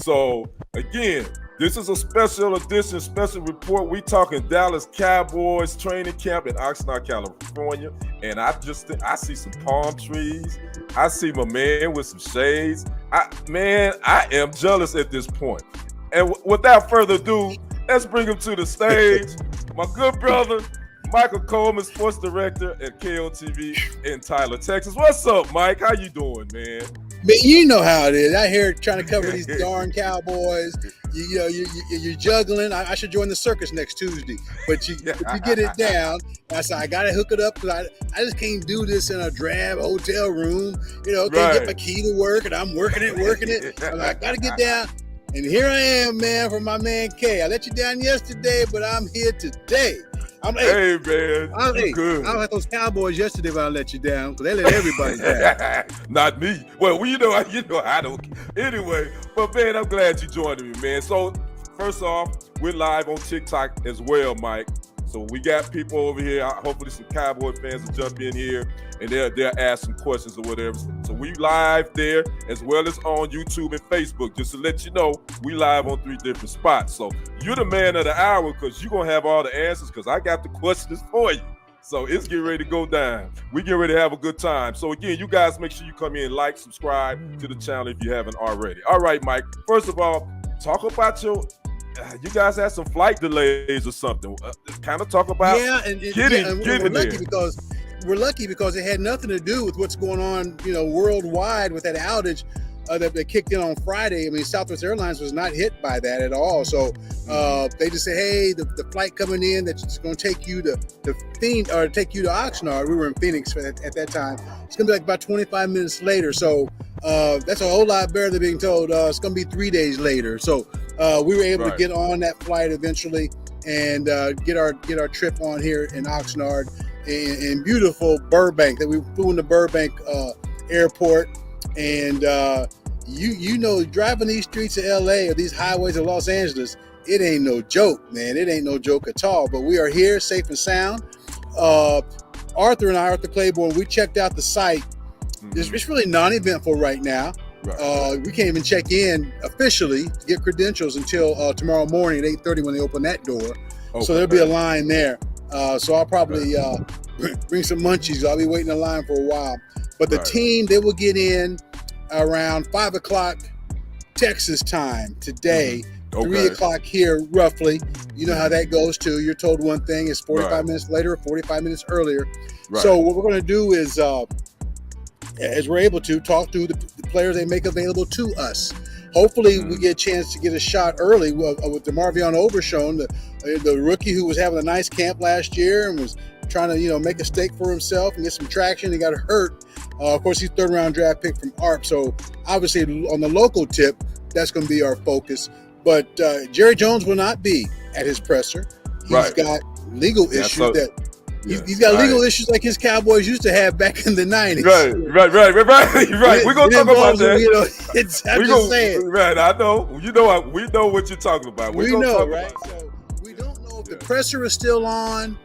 So again, this is a special edition, special report. We talking Dallas Cowboys training camp in Oxnard, California, and I see some palm trees. I see my man with some shades. I am jealous at this point. And without further ado, let's bring him to the stage. My good brother, Michael Coleman, sports director at KLTV in Tyler, Texas. What's up, Mike? How you doing, man? Man, you know how it is. I hear trying to cover these darn Cowboys. You're juggling. I should join the circus next Tuesday. But you get it down. I said, I got to hook it up because I just can't do this in a drab hotel room. Can't get my key to work, and I'm working it. I'm like, I got to get down. And here I am, man, for my man K. I let you down yesterday, but I'm here today. Hey, man. Good. I don't like those Cowboys yesterday when I let you down because they let everybody down. Not me. Well, you know, I don't. Anyway, but man, I'm glad you joined me, man. So, first off, we're live on TikTok as well, Mike. So we got people over here. Hopefully, some Cowboy fans will jump in here and they'll ask some questions or whatever. So we live there as well as on YouTube and Facebook. Just to let you know, we live on 3 different spots. So you're the man of the hour because you're gonna have all the answers because I got the questions for you. So it's getting ready to go down. We get ready to have a good time. So again, you guys make sure you come in, like, subscribe to the channel if you haven't already. All right, Mike. First of all, talk about you guys had some flight delays or something. Kind of talk about getting there. We're lucky because it had nothing to do with what's going on, worldwide with that outage that kicked in on Friday. I mean, Southwest Airlines was not hit by that at all. So they just say, hey, the flight coming in that's going to take you to take you to Oxnard. We were in Phoenix at that time. It's going to be like about 25 minutes later. So that's a whole lot better than being told it's going to be 3 days later. So we were able to get on that flight eventually and get our trip on here in Oxnard in beautiful Burbank. That we flew into Burbank airport, and driving these streets of LA or these highways of Los Angeles, it ain't no joke, man. It ain't no joke at all. But we are here safe and sound. Arthur Claiborne, we checked out the site. It's really non-eventful right now. We can't even check in officially to get credentials until tomorrow morning at 8:30 when they open that door. Okay. So there'll be a line there. So I'll probably bring some munchies. I'll be waiting in line for a while. But the team, they will get in around 5 o'clock Texas time today. 3 o'clock here, roughly. You know how that goes too. You're told one thing, it's 45 minutes later or 45 minutes earlier. So what we're going to do is, as we're able to, talk to the players they make available to us. Hopefully, we get a chance to get a shot early with the Marvion Overshone, the rookie who was having a nice camp last year and was trying to, make a stake for himself and get some traction. He got hurt. Of course, he's 3rd-round draft pick from ARP. So, obviously, on the local tip, that's going to be our focus. But Jerry Jones will not be at his presser. He's got legal issues He's got legal issues like his Cowboys used to have back in the 90s. Right. We're going to talk about that. I'm just saying. Right, I know. We know what you're talking about. We know, right? So we don't know if the presser is still on.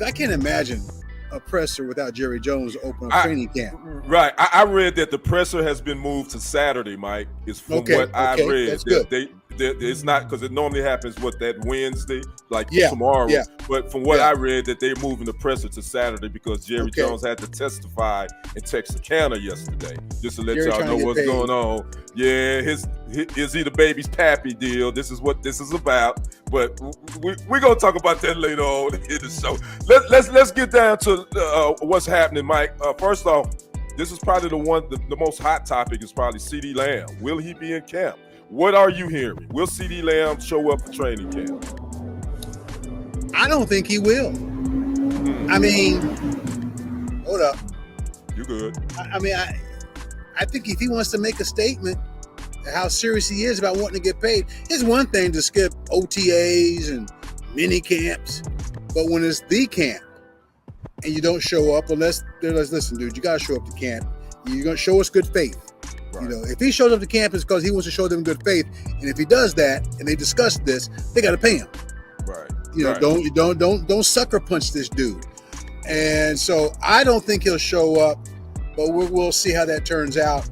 I can't imagine a presser without Jerry Jones open a training camp. Right. I read that the presser has been moved to Saturday, Mike. Is from what I read. That's good. It's not because it normally happens that Wednesday, tomorrow. Yeah. But from what I read, that they're moving the presser to Saturday because Jerry Jones had to testify in Texarkana yesterday. Just to let y'all know what's going on. Yeah, is he the baby's pappy deal? This is what this is about. But we're gonna talk about that later on in the show. Let's get down to what's happening, Mike. First off, this is probably the most hot topic is probably CeeDee Lamb. Will he be in camp? What are you hearing? Will CeeDee Lamb show up for training camp? I don't think he will. I mean, hold up. You good. I think if he wants to make a statement how serious he is about wanting to get paid, it's one thing to skip OTAs and mini camps, but when it's the camp and you don't show up, unless they're like, listen, dude, you got to show up to camp. You're going to show us good faith. Right. If he shows up to camp, it's because he wants to show them good faith. And if he does that, and they discuss this, they got to pay him. Right. Don't sucker punch this dude. And so I don't think he'll show up, but we'll see how that turns out.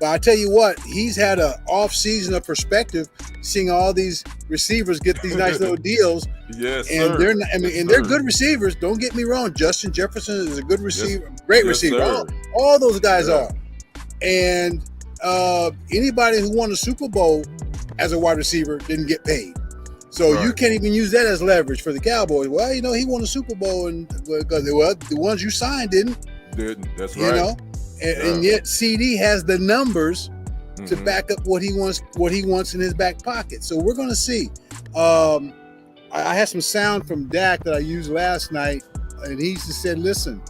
But I tell you what, he's had an off season of perspective, seeing all these receivers get these nice little deals. Yes, And sir. they're not, I mean, Yes, and they're sir. good receivers. Don't get me wrong. Justin Jefferson is a good receiver, great Yes, receiver. sir. All those guys Yeah. are. And anybody who won a Super Bowl as a wide receiver didn't get paid. So you Right. can't even use that as leverage for the Cowboys. Well, you know, he won a Super Bowl, and because the ones you signed didn't. That's You right. know, and yet CD has the numbers to Mhm. back up what he wants in his back pocket. So we're going to see. I had some sound from Dak that I used last night, and he just said, "Listen,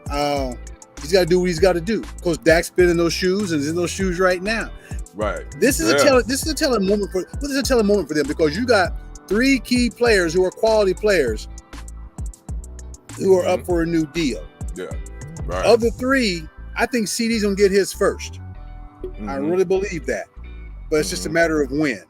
he's got to do what he's got to do." Because Dak's been in those shoes and is in those shoes right now. Right. This is a telling moment for them, because you got 3 key players who are quality players who are up for a new deal. Yeah. Right. Of the 3, I think CD's gonna get his first. I Mhm. really believe that, but it's just a matter of when.